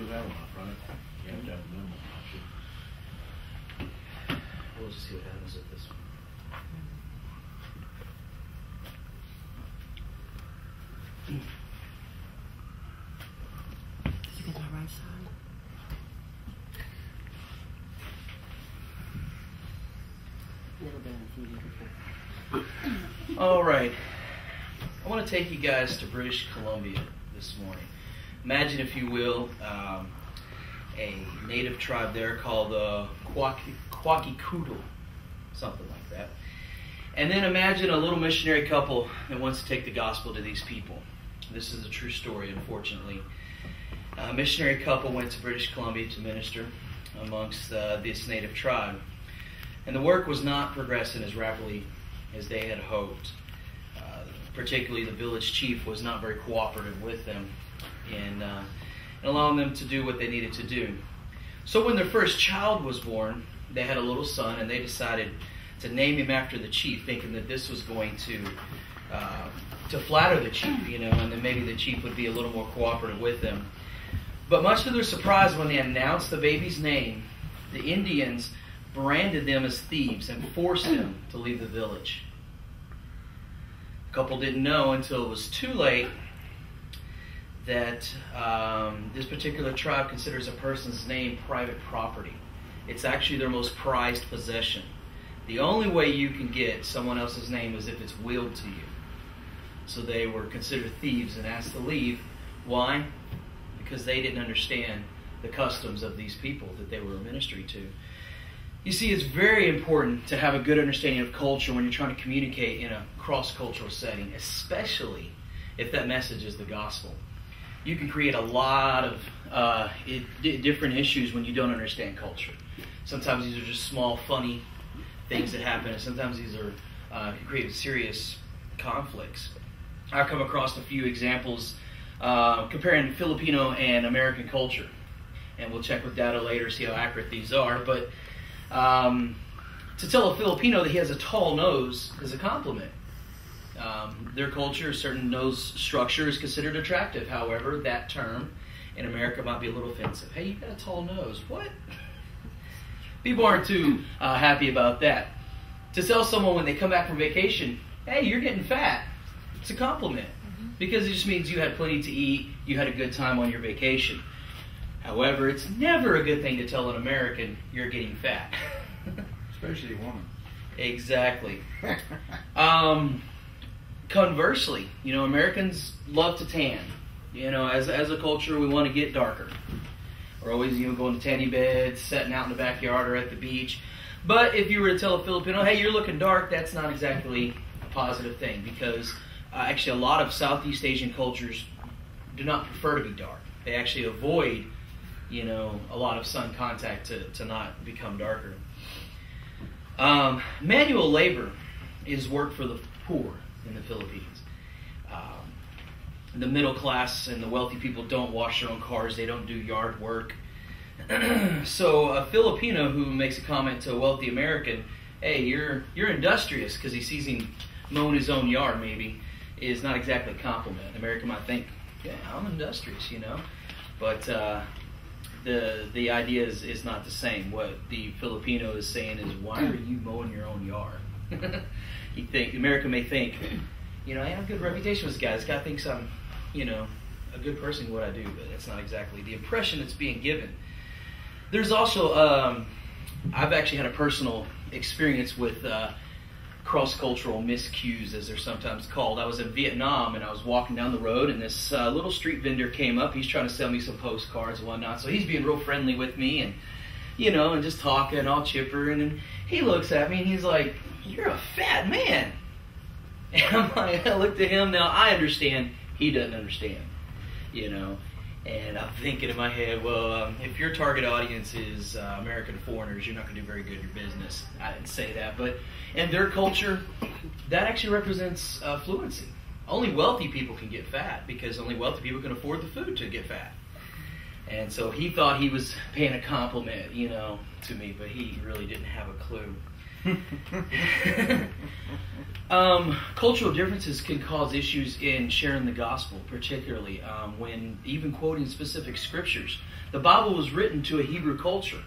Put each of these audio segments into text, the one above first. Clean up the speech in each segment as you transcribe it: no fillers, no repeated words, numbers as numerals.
that one up, right? You have to have a minimum, don't you? We'll just see what happens with this one. Did you get my right side? A little bit if you need it. All right. I want to take you guys to British Columbia this morning. Imagine, if you will, a native tribe there called Kwakikudu, something like that. And then imagine a little missionary couple that wants to take the gospel to these people. This is a true story, unfortunately. A missionary couple went to British Columbia to minister amongst this native tribe. And the work was not progressing as rapidly as they had hoped. Particularly the village chief was not very cooperative with them in allowing them to do what they needed to do. So when their first child was born, they had a little son, and they decided to name him after the chief, thinking that this was going to flatter the chief, and then maybe the chief would be a little more cooperative with them. But much to their surprise, when they announced the baby's name, the Indians branded them as thieves and forced them to leave the village. The couple didn't know until it was too late that this particular tribe considers a person's name private property. It's actually their most prized possession. The only way you can get someone else's name is if it's willed to you. So they were considered thieves and asked to leave. Why? Because they didn't understand the customs of these people that they were ministering to. You see, it's very important to have a good understanding of culture when you're trying to communicate in a cross-cultural setting, especially if that message is the gospel. You can create a lot of different issues when you don't understand culture. Sometimes these are just small, funny things that happen, and sometimes these are can create serious conflicts. I've come across a few examples comparing Filipino and American culture, and we'll check with data later, see how accurate these are. But to tell a Filipino that he has a tall nose is a compliment. Their culture, a certain nose structure is considered attractive. However, that term in America might be a little offensive. Hey, you've got a tall nose. What? People aren't too happy about that. To tell someone when they come back from vacation, hey, you're getting fat, it's a compliment. Because it just means you had plenty to eat, you had a good time on your vacation. However, it's never a good thing to tell an American you're getting fat. Especially a woman. Exactly. Conversely, Americans love to tan. As a culture, we want to get darker. We're always going to tanning beds, sitting out in the backyard or at the beach. But if you were to tell a Filipino, hey, you're looking dark, that's not exactly a positive thing, because actually a lot of Southeast Asian cultures do not prefer to be dark. They actually avoid, a lot of sun contact to not become darker. Manual labor is work for the poor in the Philippines. The middle class and the wealthy people don't wash their own cars. They don't do yard work. So a Filipino who makes a comment to a wealthy American, hey, you're industrious, because he sees him mowing his own yard maybe, is not exactly a compliment. The American might think, yeah, I'm industrious, But the idea is not the same. What the Filipino is saying is, why are you mowing your own yard? The American may think, I have a good reputation with this guy. This guy thinks I'm, a good person in what I do, but that's not exactly the impression that's being given. There's also, I've actually had a personal experience with cross-cultural miscues, as they're sometimes called. I was in Vietnam, and I was walking down the road, and this little street vendor came up. He's trying to sell me some postcards and whatnot, so he's being real friendly with me, and and just talking all chipper, and then he looks at me, and he's like, you're a fat man. And I'm like, I looked at him. Now, I understand he doesn't understand, and I'm thinking in my head, well, if your target audience is American foreigners, you're not going to do very good in your business. I didn't say that, but in their culture, that actually represents fluency. Only wealthy people can get fat, because only wealthy people can afford the food to get fat. And so he thought he was paying a compliment, to me, but he really didn't have a clue. Cultural differences can cause issues in sharing the gospel, particularly when even quoting specific scriptures. The Bible was written to a Hebrew culture,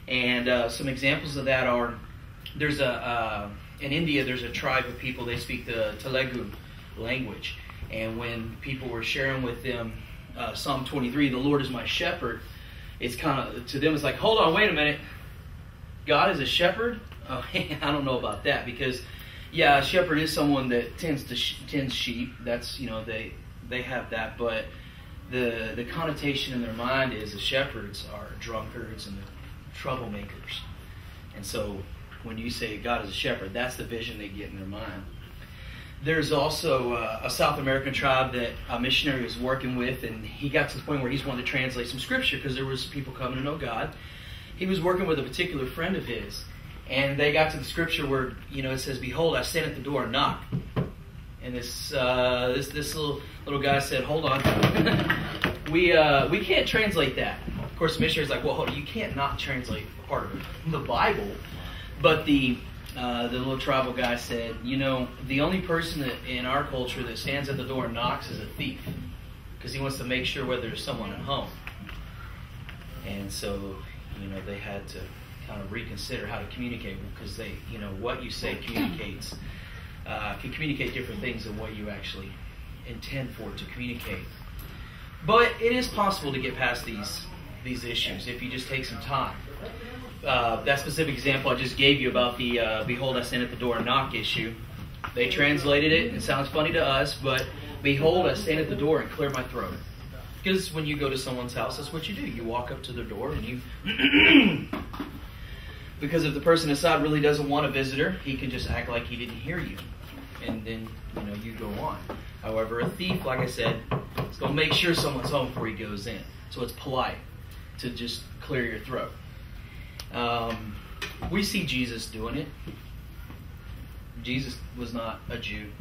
and some examples of that are in India there's a tribe of people, they speak the Telugu language, and when people were sharing with them Psalm 23, the Lord is my shepherd, it's kind of, to them it's like, hold on, wait a minute, God is a shepherd? Oh, I don't know about that, because yeah, a shepherd is someone that tends sheep. That's, they have that, but the connotation in their mind is the shepherds are drunkards and troublemakers. And so when you say God is a shepherd, that's the vision they get in their mind. There's also a South American tribe that a missionary was working with, and he got to the point where he's wanted to translate some scripture because there was people coming to know God. He was working with a particular friend of his, and they got to the scripture where, it says, "Behold, I stand at the door and knock." And this little guy said, "Hold on, we can't translate that." Of course, the missionary's like, "Well, hold on, you can't not translate part of the Bible." But the little tribal guy said, the only person that in our culture that stands at the door and knocks is a thief, because he wants to make sure whether there's someone at home. And so, they had to kind of reconsider how to communicate, because they, what you say communicates, can communicate different things than what you actually intend for it to communicate. But it is possible to get past these issues if you just take some time. That specific example I just gave you about the "Behold, I stand at the door and knock" issue, they translated it, and it sounds funny to us, but "Behold, I stand at the door and clear my throat." Because when you go to someone's house, that's what you do. You walk up to their door and you... Because if the person inside really doesn't want a visitor, he can just act like he didn't hear you. And then, you go on. However, a thief, like I said, is going to make sure someone's home before he goes in. So it's polite to just clear your throat. We see Jesus doing it. Jesus was not a Jew.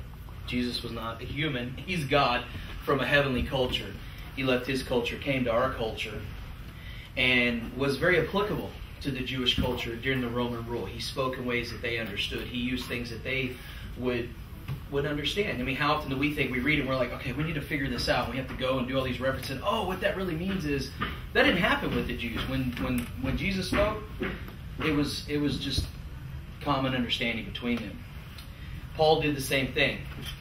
Jesus was not a human. He's God from a heavenly culture. He left his culture, came to our culture, and was very applicable to the Jewish culture during the Roman rule. He spoke in ways that they understood. He used things that they would understand. I mean, how often do we think, we read it and we're like, okay, we need to figure this out. We have to go and do all these references. Oh, what that really means is, that didn't happen with the Jews. When Jesus spoke, it was just common understanding between them. Paul did the same thing.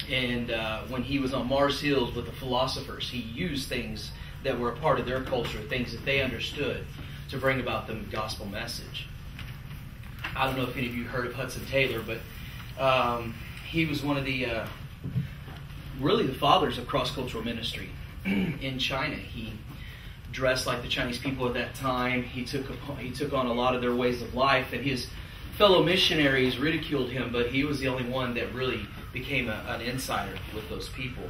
And when he was on Mars Hills with the philosophers, he used things that were a part of their culture, things that they understood, to bring about the gospel message. I don't know if any of you heard of Hudson Taylor, but he was one of the really the fathers of cross-cultural ministry in China. He dressed like the Chinese people at that time. He took on a lot of their ways of life, and his fellow missionaries ridiculed him, but he was the only one that really became an insider with those people.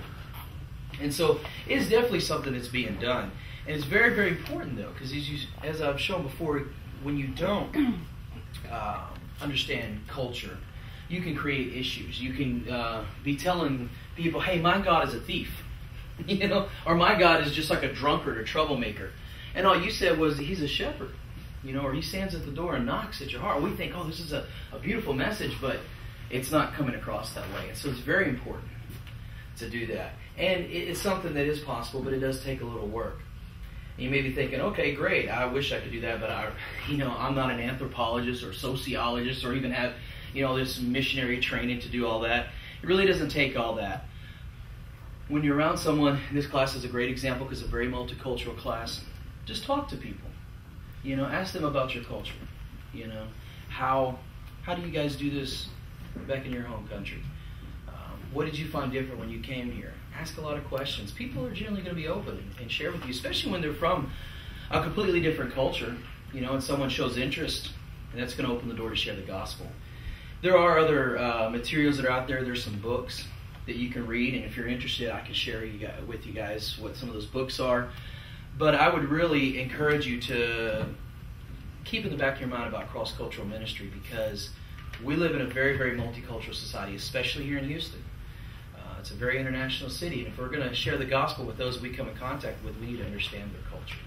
And so it is definitely something that's being done. And it's very, very important, though, because as I've shown before, when you don't understand culture, you can create issues. You can be telling people, hey, my God is a thief, or my God is just like a drunkard or troublemaker. And all you said was he's a shepherd, or he stands at the door and knocks at your heart. We think, oh, this is a beautiful message, but it's not coming across that way. And so it's very important to do that. And it's something that is possible, but it does take a little work. You may be thinking, okay, great, I wish I could do that, but I'm not an anthropologist or sociologist or even have, this missionary training to do all that. It really doesn't take all that. When you're around someone, this class is a great example because it's a very multicultural class, just talk to people. Ask them about your culture. How do you guys do this back in your home country? What did you find different when you came here? Ask a lot of questions. People are generally going to be open and share with you, especially when they're from a completely different culture, and someone shows interest, and that's going to open the door to share the gospel. There are other materials that are out there. There's some books that you can read, and if you're interested, I can share with you guys what some of those books are. But I would really encourage you to keep in the back of your mind about cross-cultural ministry, because we live in a very, very multicultural society, especially here in Houston. It's a very international city, and if we're going to share the gospel with those we come in contact with, we need to understand their culture.